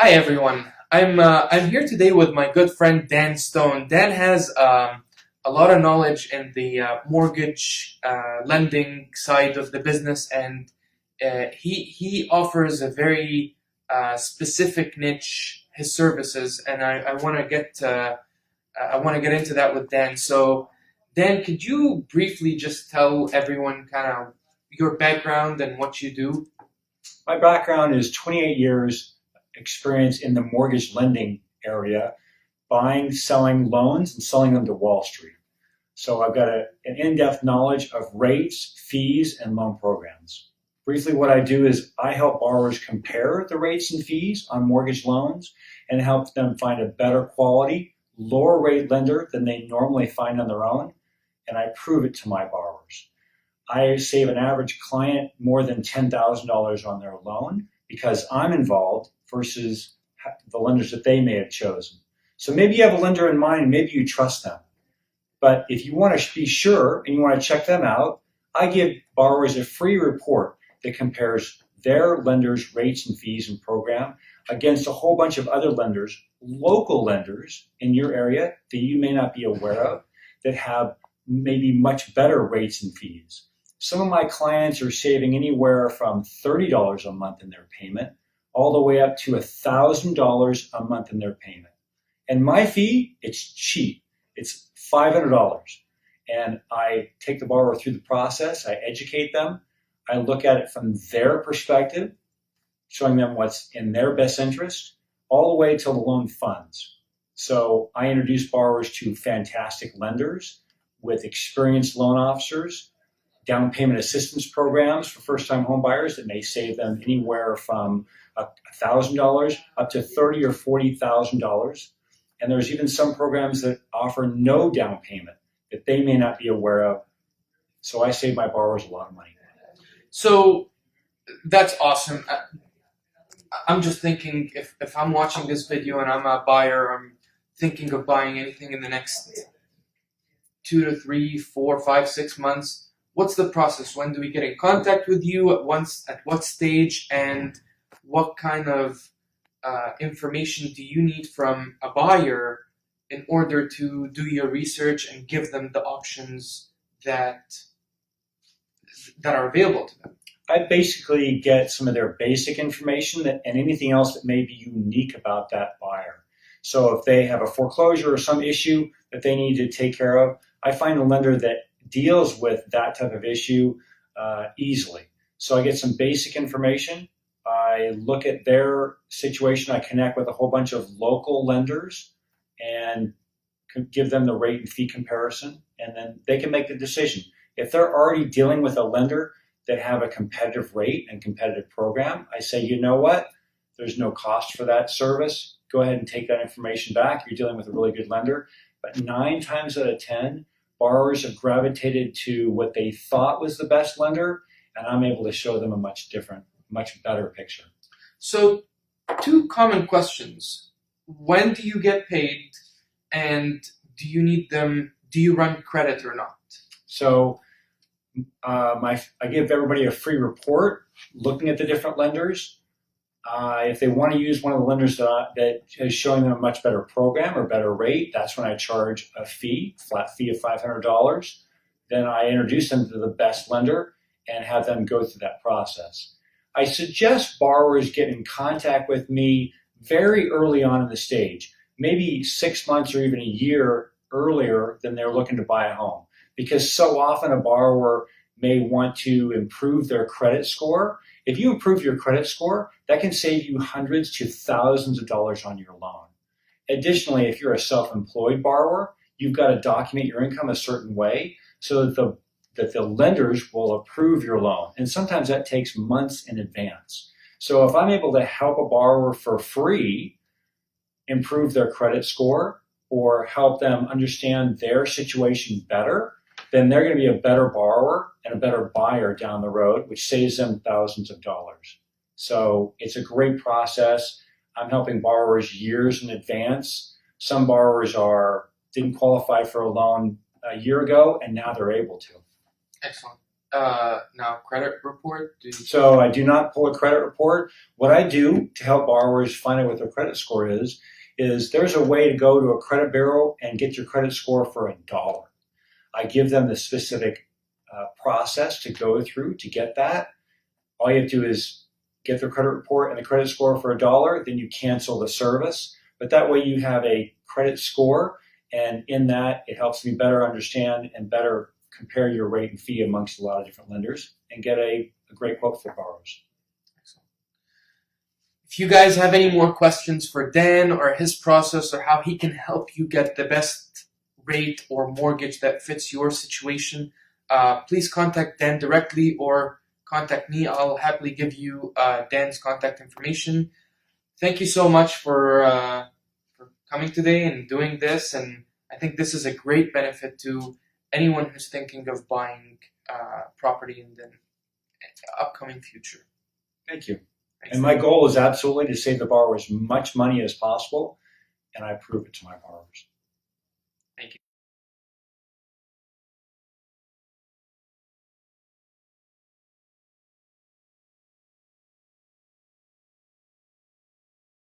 Hi everyone. I'm here today with my good friend Dan Stone. Dan has a lot of knowledge in the mortgage lending side of the business, and he offers a very specific niche. His services, and I want to get into that with Dan. So, Dan, could you briefly just tell everyone kind of your background and what you do? My background is 28 years experience in the mortgage lending area, buying, selling loans, and selling them to Wall Street. So I've got an in-depth knowledge of rates, fees, and loan programs. Briefly, what I do is I help borrowers compare the rates and fees on mortgage loans and help them find a better quality, lower rate lender than they normally find on their own, and I prove it to my borrowers. I save an average client more than $10,000 on their loan because I'm involved versus the lenders that they may have chosen. So maybe you have a lender in mind and maybe you trust them. But if you want to be sure and you want to check them out, I give borrowers a free report that compares their lender's rates and fees and program against a whole bunch of other lenders, local lenders in your area that you may not be aware of that have maybe much better rates and fees. Some of my clients are saving anywhere from $30 a month in their payment all the way up to $1,000 a month in their payment. And my fee, it's cheap. It's $500. And I take the borrower through the process. I educate them. I look at it from their perspective, showing them what's in their best interest, all the way to the loan funds. So I introduce borrowers to fantastic lenders with experienced loan officers, down payment assistance programs for first-time home buyers that may save them anywhere from $1,000 up to $30,000 or $40,000. And there's even some programs that offer no down payment that they may not be aware of. So I save my borrowers a lot of money. So that's awesome. I'm just thinking if I'm watching this video and I'm a buyer, I'm thinking of buying anything in the next 2 to 3, 4, 5, 6 months. What's the process? When do we get in contact with you? At what stage? And what kind of information do you need from a buyer in order to do your research and give them the options that are available to them? I basically get some of their basic information and anything else that may be unique about that buyer. So if they have a foreclosure or some issue that they need to take care of, I find a lender that deals with that type of issue easily. So I get some basic information. I look at their situation. I connect with a whole bunch of local lenders and give them the rate and fee comparison, and then they can make the decision. If they're already dealing with a lender that have a competitive rate and competitive program, I say, you know what? There's no cost for that service. Go ahead and take that information back. You're dealing with a really good lender. But 9 times out of 10, borrowers have gravitated to what they thought was the best lender, and I'm able to show them a much different, much better picture. So, two common questions. When do you get paid, and do you need them? Do you run credit or not? So I give everybody a free report looking at the different lenders. If they want to use one of the lenders that is showing them a much better program or better rate, that's when I charge a fee, flat fee of $500. Then I introduce them to the best lender and have them go through that process. I suggest borrowers get in contact with me very early on in the stage, maybe 6 months or even a year earlier than they're looking to buy a home. Because so often a borrower may want to improve their credit score. If you improve your credit score, that can save you hundreds to thousands of dollars on your loan. Additionally, if you're a self-employed borrower, you've got to document your income a certain way so that the lenders will approve your loan. And sometimes that takes months in advance. So if I'm able to help a borrower for free improve their credit score or help them understand their situation better, then they're going to be a better borrower and a better buyer down the road, which saves them thousands of dollars. So it's a great process. I'm helping borrowers years in advance. Some borrowers didn't qualify for a loan a year ago, and now they're able to. Excellent. now credit report? So I do not pull a credit report. What I do to help borrowers find out what their credit score is there's a way to go to a credit bureau and get your credit score for $1. I give them the specific process to go through to get that. All you have to do is get their credit report and the credit score for $1, then you cancel the service. But that way you have a credit score, and in that it helps me better understand and better compare your rate and fee amongst a lot of different lenders and get a great quote for borrowers. Excellent. If you guys have any more questions for Dan or his process or how he can help you get the best rate or mortgage that fits your situation, please contact Dan directly or contact me. I'll happily give you Dan's contact information. Thank you so much for coming today and doing this. And I think this is a great benefit to anyone who's thinking of buying property in the upcoming future. Thank you. Thanks. And my goal is absolutely to save the borrower as much money as possible, and I prove it to my borrowers. Thank you.